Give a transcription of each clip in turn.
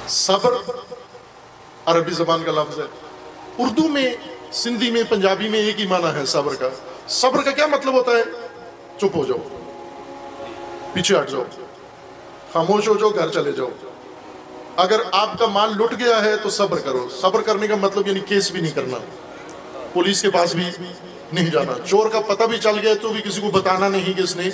صبر عربی زبان کا لفظ ہے، اردو میں، سندھی میں، پنجابی میں ایک ہی معنی ہے صبر کا۔ صبر کا کیا مطلب ہوتا ہے؟ چپ ہو جاؤ، پیچھے ہٹ جاؤ، خاموش ہو جاؤ، گھر چلے جاؤ۔ اگر آپ کا مال لٹ گیا ہے تو صبر کرو۔ صبر کرنے کا مطلب یعنی کیس بھی نہیں کرنا، پولیس کے پاس بھی نہیں جانا، چور کا پتہ بھی چل گیا تو بھی کسی کو بتانا نہیں کہ اس نے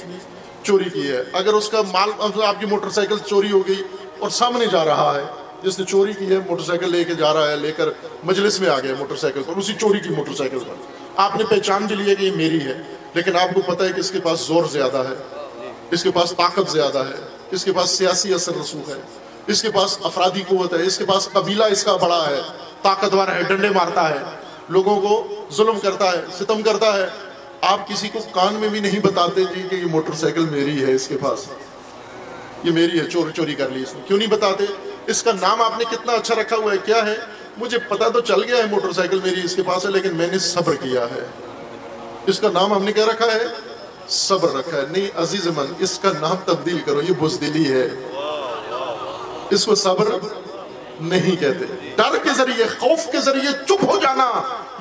چوری کی ہے۔ اگر اس کا مال، آپ کی موٹر سائیکل چوری ہو گئی اور سامنے جا رہا ہے جس نے چوری کی ہے، موٹر سائیکل لے کے جا رہا ہے، لے کر مجلس میں آ گیا موٹر سائیکل پر، اسی چوری کی موٹر سائیکل پر، آپ نے پہچان بھی لیا کہ یہ میری ہے، لیکن آپ کو پتہ ہے کہ اس کے پاس زور زیادہ ہے، اس کے پاس طاقت زیادہ ہے، اس کے پاس سیاسی اثر رسوخ ہے، اس کے پاس افرادی قوت ہے، اس کے پاس قبیلہ اس کا بڑا ہے، طاقتور ہے، ڈنڈے مارتا ہے، لوگوں کو ظلم کرتا ہے، ستم کرتا ہے۔ آپ کسی کو کان میں بھی نہیں بتاتے جی کہ یہ موٹر سائیکل میری ہے، اس کے پاس یہ میری ہے، چوری کر لی اس نے۔ کیوں نہیں بتاتے؟ اس کا نام آپ نے کتنا اچھا رکھا ہوا ہے، کیا ہے؟ مجھے پتا تو چل گیا ہے موٹر سائیکل میری اس کے پاس ہے، لیکن میں نے صبر کیا ہے۔ اس کا نام ہم نے کیا رکھا ہے؟ صبر رکھا ہے۔ نہیں عزیز من، اس کا نام تبدیل کرو، یہ بزدلی ہے، اس کو صبر نہیں کہتے۔ ڈر کے ذریعے، خوف کے ذریعے چپ ہو جانا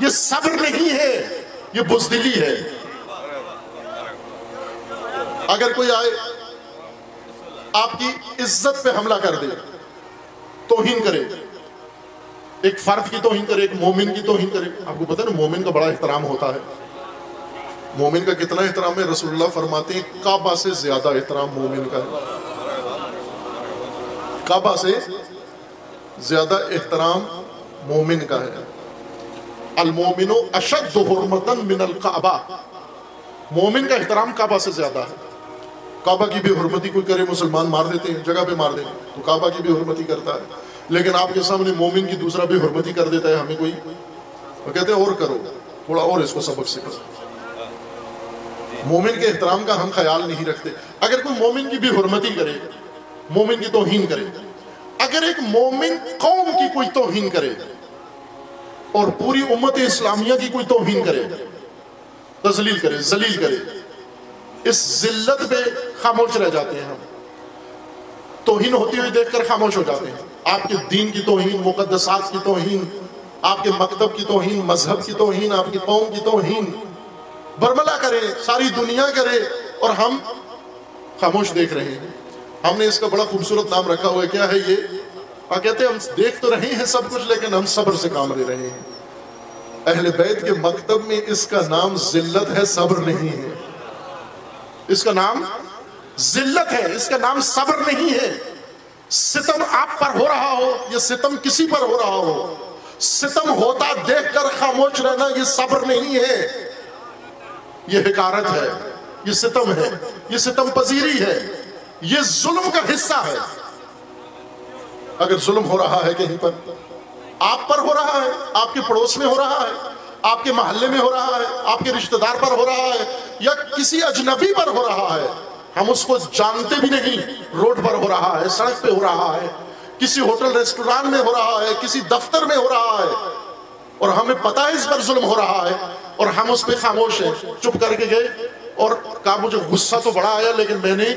یہ صبر نہیں ہے، یہ بزدلی ہے۔ اگر کوئی آئے آپ کی عزت پہ حملہ کر دے، توہین کرے، ایک فرد کی توہین کرے، ایک مومن کی توہین کرے، آپ کو پتہ ہے نا مومن کا بڑا احترام ہوتا ہے۔ مومن کا کتنا احترام ہے؟ رسول اللہ فرماتے ہیں کعبہ سے زیادہ احترام مومن کا ہے، کعبہ سے زیادہ احترام مومن کا ہے۔ المومن اشد حرمتا من الکعبہ، مومن کا احترام کعبہ سے زیادہ ہے۔ کعبہ کی بھی حرمتی کوئی کرے، مسلمان مار دیتے ہیں، جگہ پہ مار دیں تو کعبہ کی بھی حرمتی کرتا ہے، لیکن آپ کے سامنے مومن کی دوسرا بھی حرمتی کر دیتا ہے، ہمیں کوئی، وہ کہتے ہیں اور کرو، تھوڑا اور اس کو سبق سکھاؤ۔ مومن کے احترام کا ہم خیال نہیں رکھتے۔ اگر کوئی مومن کی بھی حرمتی کرے، مومن کی توہین کرے، اگر ایک مومن قوم کی کوئی توہین کرے اور پوری امت اسلامیہ کی کوئی توہین کرے، تذلیل کرے، ذلیل کرے، اس ذلت پہ خاموش رہ جاتے ہیں ہم، توہین ہوتی ہوئی دیکھ کر خاموش ہو جاتے ہیں۔ آپ کے دین کی توہین، مقدسات کی توہین، آپ کے مکتب کی توہین، مذہب کی توہین، آپ کی قوم کی توہین برملا کرے، ساری دنیا کرے اور ہم خاموش دیکھ رہے ہیں۔ ہم نے اس کا بڑا خوبصورت نام رکھا ہوا ہے، کیا ہے یہ؟ کہتے ہیں ہم دیکھ تو رہے ہیں سب کچھ لیکن ہم صبر سے کام لے رہے ہیں۔ اہل بیت کے مکتب میں اس کا نام ذلت ہے، صبر نہیں ہے۔ اس کا نام ذلت ہے، اس کا نام صبر نہیں ہے۔ ستم آپ پر ہو رہا ہو، یہ ستم کسی پر ہو رہا ہو، ستم ہوتا دیکھ کر خاموش رہنا یہ صبر نہیں ہے، یہ حقارت ہے، یہ ستم ہے، یہ ستم پذیری ہے، یہ ظلم کا حصہ ہے۔ اگر ظلم ہو رہا ہے کہیں پر، آپ پر ہو رہا ہے، آپ کے پڑوس میں ہو رہا ہے، آپ کے محلے میں ہو رہا ہے، آپ کے رشتہ دار پر ہو رہا ہے، یا کسی اجنبی پر ہو رہا ہے، ہم اس کو جانتے بھی نہیں، روڈ پر ہو رہا ہے، سڑک پہ ہو رہا ہے، کسی ہوٹل ریسٹوران میں ہو رہا ہے، کسی دفتر میں ہو رہا ہے، اور ہمیں پتہ ہے اس پر ظلم ہو رہا ہے اور ہم اس پہ خاموش ہیں، چپ کر کے گئے اور کہا مجھے غصہ تو بڑا آیا لیکن میں نے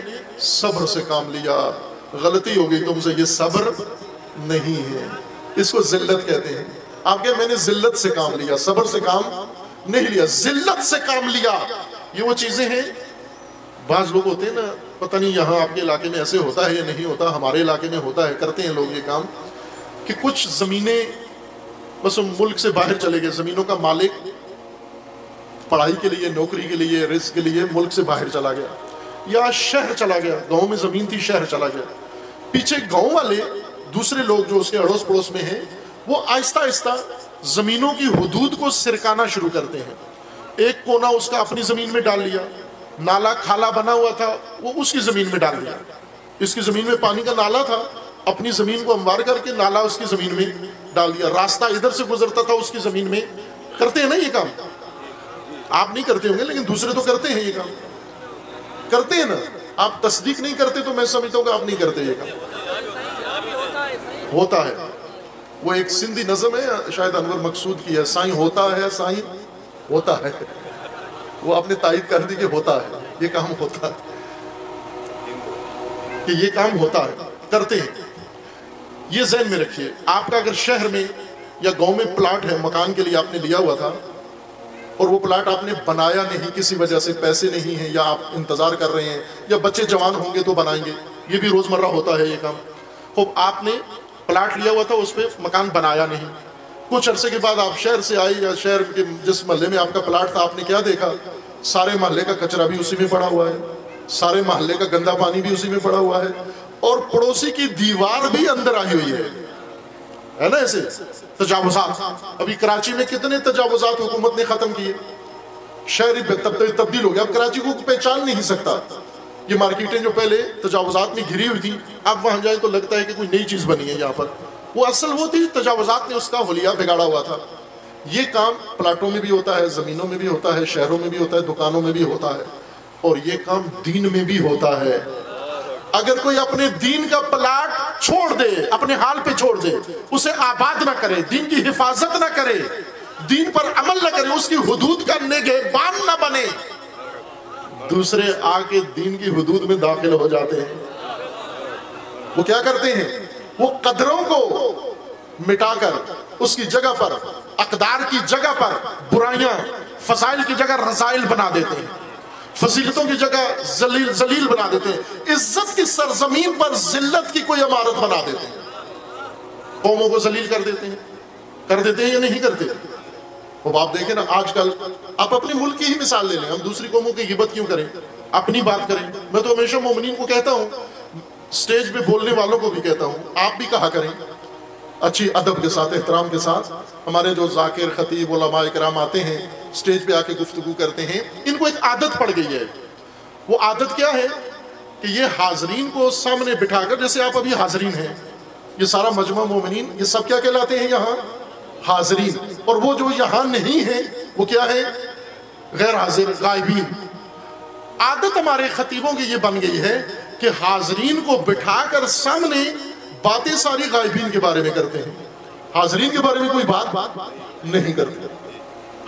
صبر سے کام لیا۔ غلطی ہو گئی تم سے، یہ صبر نہیں ہے، اس کو ذلت کہتے ہیں۔ آپ کہتے میں نے ذلت سے کام لیا، صبر سے کام نہیں لیا، ذلت سے کام لیا۔ یہ وہ چیزیں ہیں، بعض لوگ ہوتے ہیں نا، پتہ نہیں یہاں آپ کے علاقے میں ایسے ہوتا ہے یا نہیں ہوتا، ہمارے علاقے میں ہوتا ہے، کرتے ہیں لوگ یہ کام کہ کچھ زمینیں بس ملک سے باہر چلے گئے، زمینوں کا مالک پڑھائی کے لیے، نوکری کے لیے، رزق کے لیے ملک سے باہر چلا گیا یا شہر چلا گیا، گاؤں میں زمین تھی شہر چلا گیا، پیچھے گاؤں والے دوسرے لوگ جو اس کے اڑوس پڑوس میں ہیں وہ آہستہ آہستہ زمینوں کی حدود کو سرکانا شروع کرتے ہیں۔ ایک کونا اس کا اپنی زمین میں ڈال لیا، نالا کھالا بنا ہوا تھا وہ اس کی زمین میں ڈال دیا، اس کی زمین میں پانی کا نالا تھا، اپنی زمین کو ہموار کر کے نالا اس کی زمین میں ڈال دیا، راستہ ادھر سے گزرتا تھا اس کی زمین میں۔ کرتے ہیں نا یہ کام، آپ نہیں کرتے ہوں گے لیکن دوسرے تو کرتے ہیں، یہ کام کرتے ہیں نا، آپ تصدیق نہیں کرتے تو میں سمجھتا ہوں کہ آپ نہیں کرتے، یہ کام ہوتا ہے۔ وہ ایک سندھی نظم ہے، شاید انور مقصود کی ہے، سائیں ہوتا ہے، سائیں ہوتا ہے، وہ آپ نے تائید کر دی کہ ہوتا ہے، یہ کام ہوتا ہے، کہ یہ کام ہوتا ہے، کرتے ہیں۔ یہ ذہن میں رکھیے، آپ کا اگر شہر میں یا گاؤں میں پلاٹ ہے، مکان کے لیے آپ نے لیا ہوا تھا اور وہ پلاٹ آپ نے بنایا نہیں، کسی وجہ سے پیسے نہیں ہیں یا آپ انتظار کر رہے ہیں یا بچے جوان ہوں گے تو بنائیں گے، یہ بھی روزمرہ ہوتا ہے یہ کام. خوب آپ نے پلاٹ لیا ہوا تھا، اس پہ مکان بنایا نہیں، کچھ عرصے کے بعد آپ شہر سے آئے یا شہر کے جس محلے میں آپ کا پلاٹ تھا، آپ نے کیا دیکھا؟ سارے محلے کا کچرا بھی اسی میں پڑا ہوا ہے، سارے محلے کا گندا پانی بھی اسی میں پڑا ہوا ہے، اور پڑوسی کی دیوار بھی اندر آئی ہوئی ہے نا. ایسے تجاوزات، ابھی کراچی میں کتنے تجاوزات حکومت نے ختم کیے، شہری تبدیل ہو گیا، اب کراچی کو پہچان نہیں سکتا. یہ مارکیٹیں جو پہلے تجاوزات میں گھری ہوئی تھی، اب وہاں جائیں تو لگتا ہے کہ کوئی نئی چیز بنی ہے یہاں پر، وہ اصل وہ تھی، تجاوزات نے اس کا حلیہ بگاڑا ہوا تھا. یہ کام پلاٹوں میں بھی ہوتا ہے، زمینوں میں بھی ہوتا ہے، شہروں میں بھی ہوتا ہے، دکانوں میں بھی ہوتا ہے، اور یہ کام دین میں بھی ہوتا ہے. اگر کوئی اپنے دین کا پلاٹ چھوڑ دے، اپنے حال پہ چھوڑ دے، اسے آباد نہ کرے، دین کی حفاظت نہ کرے، دین پر عمل نہ کرے، اس کی حدود کا نگہبان نہ بنے، دوسرے آ کے دین کی حدود میں داخل ہو جاتے ہیں. وہ کیا کرتے ہیں؟ وہ قدروں کو مٹا کر اس کی جگہ پر، اقدار کی جگہ پر برائیاں، فضائل کی جگہ رذائل بنا دیتے ہیں، فضیلتوں کی جگہ ذلیل بنا دیتے ہیں، عزت کی سرزمین پر ذلت کی کوئی عمارت بنا دیتے ہیں، قوموں کو ذلیل کر دیتے ہیں یا نہیں کرتے؟ اب آپ دیکھیں نا آج کل، آپ اپنے ملک کی ہی مثال لے لیں، ہم دوسری قوموں کی غیبت کیوں کریں، اپنی بات کریں. میں تو ہمیشہ مومنین کو کہتا ہوں، سٹیج پہ بولنے والوں کو بھی کہتا ہوں، آپ بھی کہا کریں اچھی ادب کے ساتھ، احترام کے ساتھ. ہمارے جو ذاکر، خطیب، علماء کرام آتے ہیں، سٹیج پہ آ کے گفتگو کرتے ہیں، ان کو ایک عادت پڑ گئی ہے. وہ عادت کیا ہے کہ یہ حاضرین کو سامنے بٹھا کر، جیسے آپ ابھی حاضرین ہیں، یہ سارا مجمع مومنین، یہ سب کیا کہلاتے ہیں یہاں؟ حاضرین. اور وہ جو یہاں نہیں ہیں وہ کیا ہے؟ غیر حاضر، غائبین. عادت ہمارے خطیبوں کی یہ بن گئی ہے کہ حاضرین کو بٹھا کر سامنے باتیں ساری غائبین کے بارے میں کرتے ہیں، حاضرین کے بارے میں کوئی بات نہیں کرتے.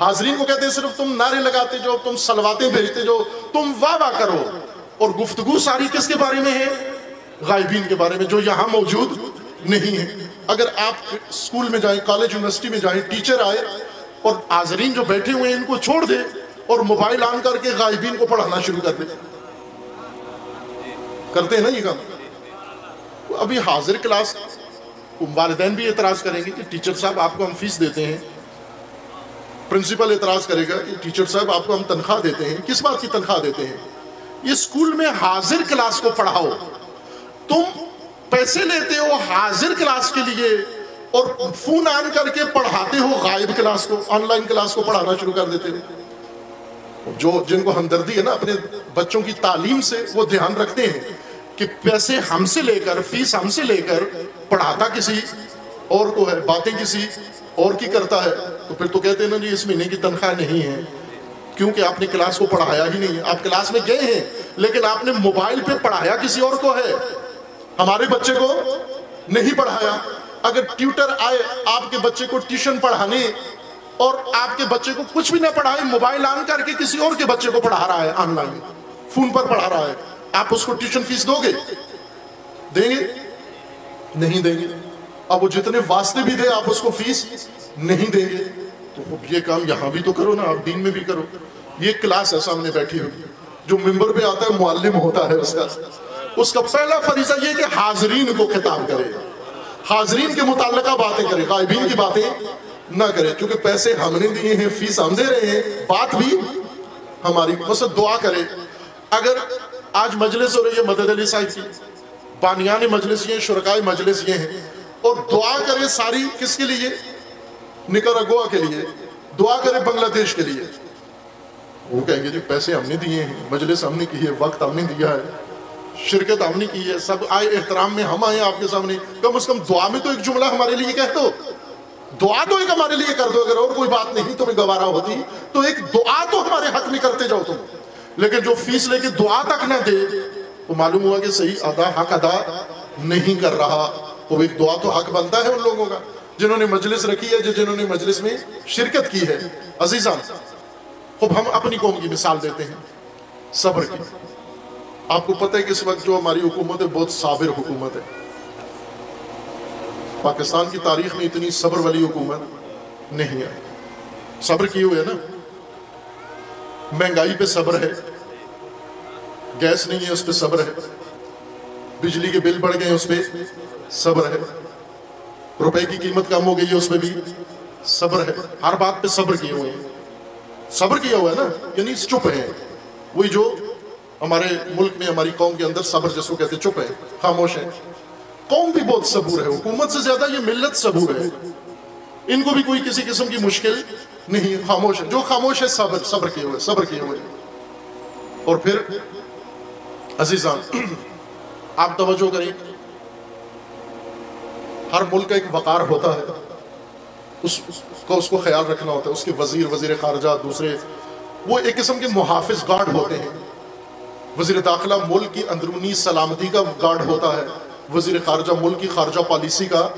حاضرین کو کہتے ہیں صرف تم نعرے لگاتے جو، تم صلواتیں بھیجتے جو، تم واہ واہ کرو، اور گفتگو ساری کس کے بارے میں ہے؟ غائبین کے بارے میں، جو یہاں موجود نہیں ہے. اگر آپ اسکول میں جائیں، کالج یونیورسٹی میں جائیں، ٹیچر آئے اور حاضرین جو بیٹھے ہوئے ہیں ان کو چھوڑ دے اور موبائل آن کر کے غائبین کو پڑھانا شروع کر دے، کرتے ہیں نا یہ کام. ابھی حاضر کلاس، والدین بھی اعتراض کریں گے کہ ٹیچر صاحب آپ کو ہم فیس دیتے ہیں، پرنسپل اعتراض کرے گا کہ ٹیچر صاحب آپ کو ہم تنخواہ دیتے ہیں. کس بات کی تنخواہ دیتے ہیں؟ یہ اسکول میں حاضر کلاس کو پڑھاؤ، تم پیسے لیتے ہو حاضر کلاس کے لیے اور فون آن کر کے پڑھاتے ہو غائب کلاس کو، آن لائن کلاس کو پڑھانا شروع کر دیتے ہو. جو جن کو ہمدردی ہے نا اپنے بچوں کی تعلیم سے، وہ دھیان رکھتے ہیں کہ پیسے ہم سے لے کر، فیس ہم سے لے کر پڑھاتا کسی اور کو ہے، باتیں کسی اور کی کرتا ہے. تو پھر تو کہتے ہیں نا جی اس مہینے کی تنخواہ نہیں ہے، کیونکہ آپ نے کلاس کو پڑھایا ہی نہیں ہے. آپ کلاس میں گئے ہیں لیکن آپ نے موبائل پہ پڑھایا کسی اور کو ہے، ہمارے بچے کو نہیں پڑھایا. اگر ٹیوٹر آئے آپ کے بچے کو ٹیوشن پڑھانے اور آپ کے بچے کو کچھ بھی نہ پڑھائے، موبائل آن کر کے کسی اور کے بچے کو پڑھا رہا ہے، آن لائن فون پر پڑھا رہا ہے، آپ اس کو ٹیوشن فیس دو گے؟ دیں گے؟ نہیں دیں گے. اب وہ جتنے واسطے بھی دے آپ اس کو فیس نہیں دیں گے. تو یہ کام یہاں بھی تو کرو نا، آپ دین میں بھی کرو. یہ کلاس ہے سامنے بیٹھی ہوئی، جو ممبر پہ آتا ہے معلم ہوتا ہے، اس کا پہلا فریضہ یہ کہ حاضرین کو خطاب کرے، حاضرین کے متعلقہ باتیں کرے، غائبین کی باتیں نہ کرے. کیونکہ پیسے ہم نے دیے ہیں، فیس ہم دے رہے ہیں، بات بھی ہماری. بس دعا کرے. اگر آج مجلس ہو رہی ہے مدد علی صاحب کی، بانیان مجلس یہ، شرکائے مجلس یہ ہیں، اور دعا کرے ساری کس کے لیے؟ نکاراگوا کے لیے. دعا کرے بنگلہ دیش کے لیے. وہ کہیں گے جی پیسے ہم نے دیے ہیں، مجلس ہم نے کی ہے، وقت ہم نے دیا ہے، شرکت ہم نے کی ہے، سب آئے احترام میں، ہم آئے آپ کے سامنے، کم از کم دعا میں تو ایک جملہ ہمارے لیے کہہ دو، دعا تو ایک ہمارے لیے کر دو. اگر اور کوئی بات نہیں تمہیں گوارا ہوتی تو ایک دعا تو ہمارے حق میں کرتے جاؤ تم. لیکن جو فیس لے کے دعا تک نہ دے تو معلوم ہوا کہ صحیح حق ادا نہیں کر رہا. تو ایک دعا تو حق بنتا ہے ان لوگوں کا جنہوں نے مجلس رکھی ہے، جنہوں نے مجلس میں شرکت کی ہے. عزیزان، خب ہم اپنی قوم کی مثال دیتے ہیں صبر کی. آپ کو پتہ ہے کہ اس وقت جو ہماری حکومت ہے بہت صابر حکومت ہے. پاکستان کی تاریخ میں اتنی صبر والی حکومت نہیں ہے. صبر کیے ہوئے نا, مہنگائی پہ صبر ہے, گیس نہیں ہے اس پہ صبر ہے, بجلی کے بل بڑھ گئے ہیں اس پہ صبر ہے, روپے کی قیمت کم ہو گئی ہے اس پہ بھی صبر ہے, ہر بات پہ صبر کیے ہوئے ہیں. صبر کیا ہوا ہے نا, یعنی چپ ہیں. وہی جو ہمارے ملک میں ہماری قوم کے اندر صبر جس کو کہتے ہیں, چپ ہے, خاموش ہے. قوم بھی بہت صبور ہے, حکومت سے زیادہ یہ ملت صبور ہے. ان کو بھی کوئی کسی قسم کی مشکل نہیں, خاموش ہے. جو خاموش ہے صبر کیے ہوئے, صبر کیے ہوئے. اور پھر عزیزان آپ توجہ کریں, ہر ملک کا ایک وقار ہوتا ہے, اس کو خیال رکھنا ہوتا ہے. اس کے وزیر خارجہ دوسرے وہ ایک قسم کے محافظ گارڈ ہوتے ہیں. وزیر داخلہ ملک کی اندرونی سلامتی کا گارڈ ہوتا ہے, وزیر خارجہ ملک کی خارجہ پالیسی کا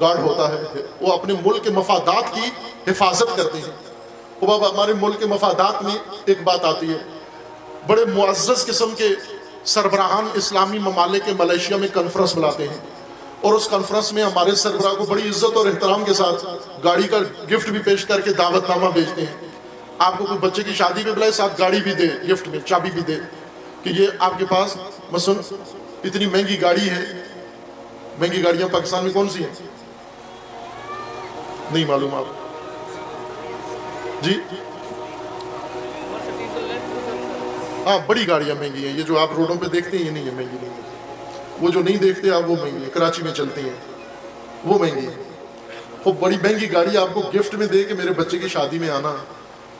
گارڈ ہوتا ہے. وہ اپنے ملک کے مفادات کی حفاظت کرتے ہیں. وہ بابا ہمارے ملک کے مفادات میں ایک بات آتی ہے, بڑے معزز قسم کے سربراہان اسلامی ممالک کے ملیشیا میں کنفرنس بلاتے ہیں, اور اس کنفرنس میں ہمارے سربراہ کو بڑی عزت اور احترام کے ساتھ گاڑی کا گفٹ بھی پیش کر کے دعوت نامہ بھیجتے ہیں. آپ کو کوئی بچے کی شادی پہ بلائے, ساتھ گاڑی بھی دے, گفٹ میں چابی بھی دے کہ یہ آپ کے پاس مثلا اتنی مہنگی گاڑی ہے. مہنگی گاڑیاں پاکستان میں کون سی ہیں نہیں معلوم آپ جی؟ ہاں بڑی گاڑیاں مہنگی ہیں. یہ جو آپ روڈوں پہ دیکھتے ہیں یہ نہیں ہے, مہنگی نہیں ہے. وہ جو نہیں دیکھتے آپ وہ مہنگی ہے, کراچی میں چلتی ہیں وہ مہنگی ہے. وہ بڑی مہنگی گاڑی آپ کو گفٹ میں دے کہ میرے بچے کی شادی میں آنا,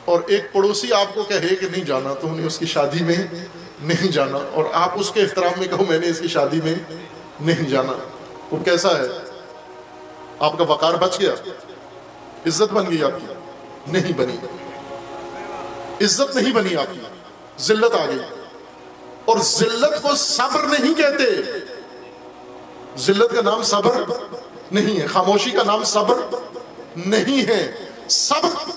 اور ایک پڑوسی آپ کو کہے کہ نہیں جانا, تو انہیں اس کی شادی میں نہیں جانا, اور آپ اس کے احترام میں کہو میں نے اس کی شادی میں نہیں جانا. وہ کیسا ہے؟ آپ کا وقار بچ گیا؟ عزت بن گئی آپ کی؟ نہیں بنی. عزت نہیں بنی آپ کی, ذلت آ گئی. اور ذلت کو صبر نہیں کہتے. ذلت کا نام صبر نہیں ہے, خاموشی کا نام صبر نہیں ہے. صبر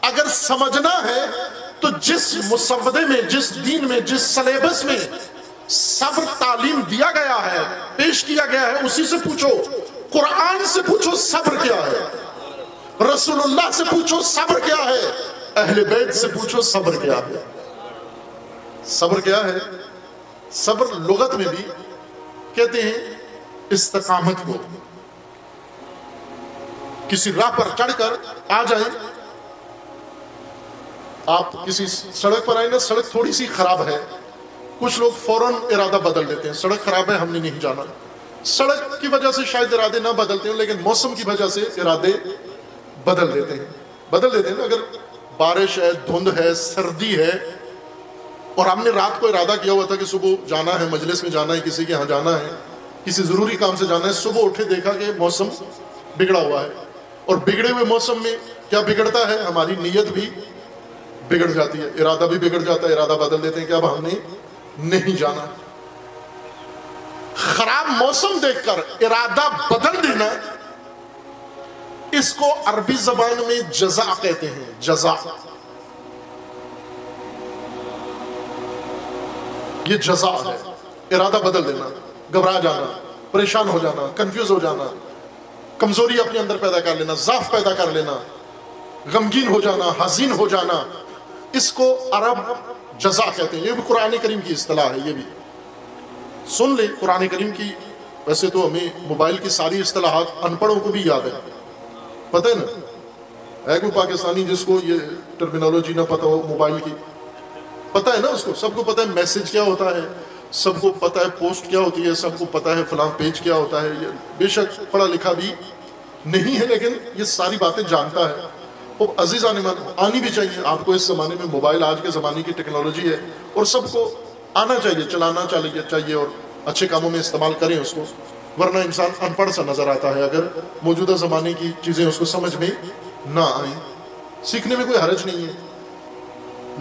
اگر سمجھنا ہے تو جس مسودے میں, جس دین میں, جس سلیبس میں صبر تعلیم دیا گیا ہے, پیش کیا گیا ہے, اسی سے پوچھو. قرآن سے پوچھو صبر کیا ہے, رسول اللہ سے پوچھو صبر کیا ہے, اہل بیت سے پوچھو صبر کیا ہے. صبر کیا ہے؟ صبر لغت میں بھی کہتے ہیں استقامت کو. کسی راہ پر چڑھ کر آ جائیں, آپ کسی سڑک پر آئیں نا, سڑک تھوڑی سی خراب ہے, کچھ لوگ فوراً ارادہ بدل دیتے ہیں, سڑک خراب ہے ہم نے نہیں جانا. سڑک کی وجہ سے شاید ارادے نہ بدلتے ہیں, لیکن موسم کی وجہ سے ارادے بدل دیتے ہیں. اگر بارش ہے, دھند ہے, سردی ہے, اور ہم نے رات کو ارادہ کیا ہوا تھا کہ صبح جانا ہے, مجلس میں جانا ہے, کسی کے ہاں جانا ہے, کسی ضروری کام سے جانا ہے, صبح اٹھے دیکھا کہ موسم بگڑا ہوا ہے, اور بگڑے ہوئے موسم میں کیا بگڑتا ہے؟ ہماری نیت بھی بگڑ جاتی ہے, ارادہ بھی بگڑ جاتا ہے, ارادہ بدل دیتے ہیں کہ اب ہم نے نہیں جانا. خراب موسم دیکھ کر ارادہ بدل دینا, اس کو عربی زبان میں جزا کہتے ہیں. جزا, یہ جزا ہے. ارادہ بدل دینا, گھبرا جانا, پریشان ہو جانا, کنفیوز ہو جانا, کمزوری اپنے اندر پیدا کر لینا, ضعف پیدا کر لینا, غمگین ہو جانا, حزین ہو جانا, اس کو عرب جزا کہتے ہیں. یہ بھی قرآن کریم کی اصطلاح ہے. یہ بھی سن لیں قرآن کریم کی. ویسے تو ہمیں موبائل کی ساری اصطلاحات ان پڑھوں کو بھی یاد ہے, پتہ ہے نا. ہے کوئی پاکستانی جس کو یہ ٹرمینالوجی نہ پتہ ہو موبائل کی؟ پتہ ہے نا اس کو, سب کو پتہ ہے میسج کیا ہوتا ہے, سب کو پتہ ہے پوسٹ کیا ہوتی ہے, سب کو پتہ ہے فلاں پیج کیا ہوتا ہے. بے شک پڑھا لکھا بھی نہیں ہے, لیکن یہ ساری باتیں جانتا ہے. وہ عزیزان آنی بھی چاہیے آپ کو. اس زمانے میں موبائل آج کے زمانے کی ٹیکنالوجی ہے, اور سب کو آنا چاہیے, چلانا چاہیے, اور اچھے کاموں میں استعمال کریں اس کو. ورنہ انسان ان پڑھ سا نظر آتا ہے اگر موجودہ زمانے کی چیزیں اس کو سمجھ میں نہ آئیں. سیکھنے میں کوئی حرج نہیں ہے,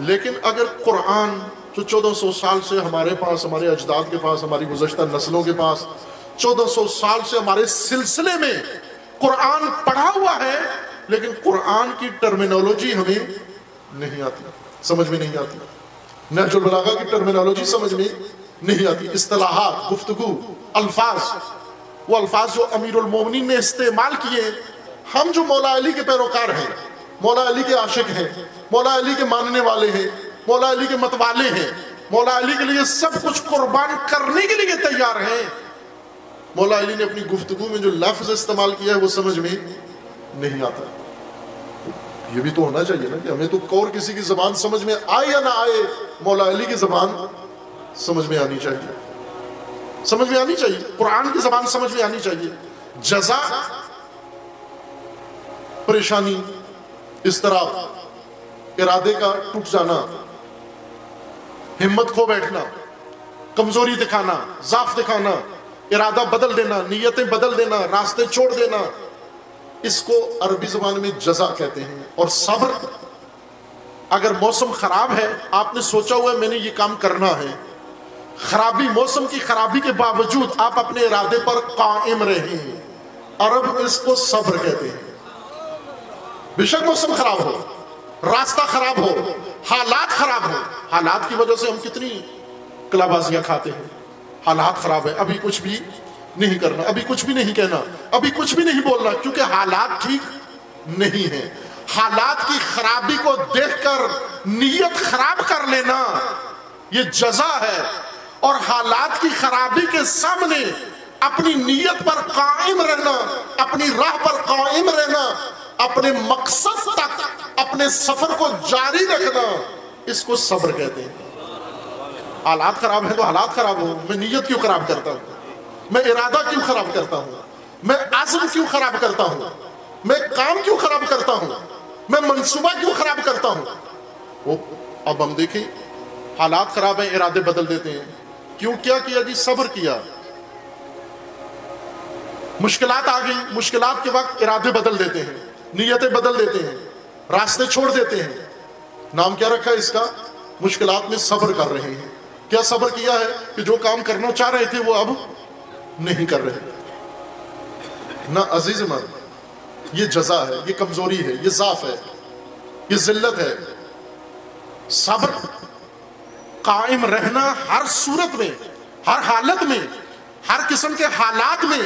لیکن اگر قرآن جو 1400 سال سے ہمارے پاس, ہمارے اجداد کے پاس, ہماری گزشتہ نسلوں کے پاس 1400 سال سے ہمارے سلسلے میں قرآن پڑھا ہوا ہے, لیکن قرآن کی ٹرمینالوجی ہمیں نہیں آتی, سمجھ میں نہیں آتی. نہج البلاغہ کی ٹرمینالوجی سمجھ میں نہیں آتی, اصطلاحات, گفتگو, الفاظ وہ الفاظ جو امیر المومنین نے استعمال کیے، ہم جو مولا علی کے پیروکار ہیں، مولا علی کے عاشق ہیں، مولا علی کے ماننے والے ہیں، مولا علی کے متوالے ہیں، مولا علی کے لیے سب کچھ قربان کرنے کے لیے تیار ہیں، مولا علی نے اپنی گفتگو میں جو لفظ استعمال کیا ہے وہ سمجھ میں نہیں آتا۔ یہ بھی تو ہونا چاہیے نا کہ ہمیں تو اور کسی کی زبان سمجھ میں آئے یا نہ آئے، مولا علی کی زبان سمجھ میں آنی چاہیے، سمجھ میں آنی چاہیے، قرآن کی زبان سمجھ میں آنی چاہیے۔ جزا، پریشانی، اضطراب، ارادے کا ٹوٹ جانا، ہمت کھو بیٹھنا، کمزوری دکھانا، ضعف دکھانا، ارادہ بدل دینا، نیتیں بدل دینا، راستے چھوڑ دینا، اس کو عربی زبان میں جزا کہتے ہیں۔ اور صبر، اگر موسم خراب ہے، آپ نے سوچا ہوا ہے میں نے یہ کام کرنا ہے، خرابی، موسم کی خرابی کے باوجود آپ اپنے ارادے پر قائم رہے ہیں، عرب اس کو صبر کہتے ہیں۔ بے شک موسم خراب ہو، راستہ خراب ہو، حالات خراب ہو، حالات کی وجہ سے ہم کتنی کلا بازیاں کھاتے ہیں، حالات خراب ہے، ابھی کچھ بھی نہیں کرنا، ابھی کچھ بھی نہیں کہنا، ابھی کچھ بھی نہیں بولنا، کیونکہ حالات ٹھیک نہیں ہیں۔ حالات کی خرابی کو دیکھ کر نیت خراب کر لینا یہ جزا ہے، اور حالات کی خرابی کے سامنے اپنی نیت پر قائم رہنا، اپنی راہ پر قائم رہنا، اپنے مقصد تک اپنے سفر کو جاری رکھنا، اس کو صبر کہتے ہیں۔ حالات خراب ہیں تو حالات خراب ہو، میں نیت کیوں خراب کرتا ہوں، میں ارادہ کیوں خراب کرتا ہوں، میں عزم کیوں خراب کرتا ہوں، میں کام کیوں خراب کرتا ہوں، میں منصوبہ کیوں خراب کرتا ہوں۔ اب ہم دیکھیں، حالات خراب ہیں، ارادے بدل دیتے ہیں، کیوں؟ کیا کیا جی؟ صبر کیا۔ مشکلات آ گئی، مشکلات کے وقت ارادے بدل دیتے ہیں، نیتیں بدل دیتے ہیں، راستے چھوڑ دیتے ہیں۔ نام کیا رکھا ہے اس کا؟ مشکلات میں صبر کر رہے ہیں۔ کیا صبر کیا ہے کہ جو کام کرنا چاہ رہے تھے وہ اب نہیں کر رہے۔ نہ عزیز مرد، یہ جزا ہے، یہ کمزوری ہے، یہ ضعف ہے، یہ ذلت ہے۔ صبر، قائم رہنا ہر صورت میں، ہر حالت میں، ہر قسم کے حالات میں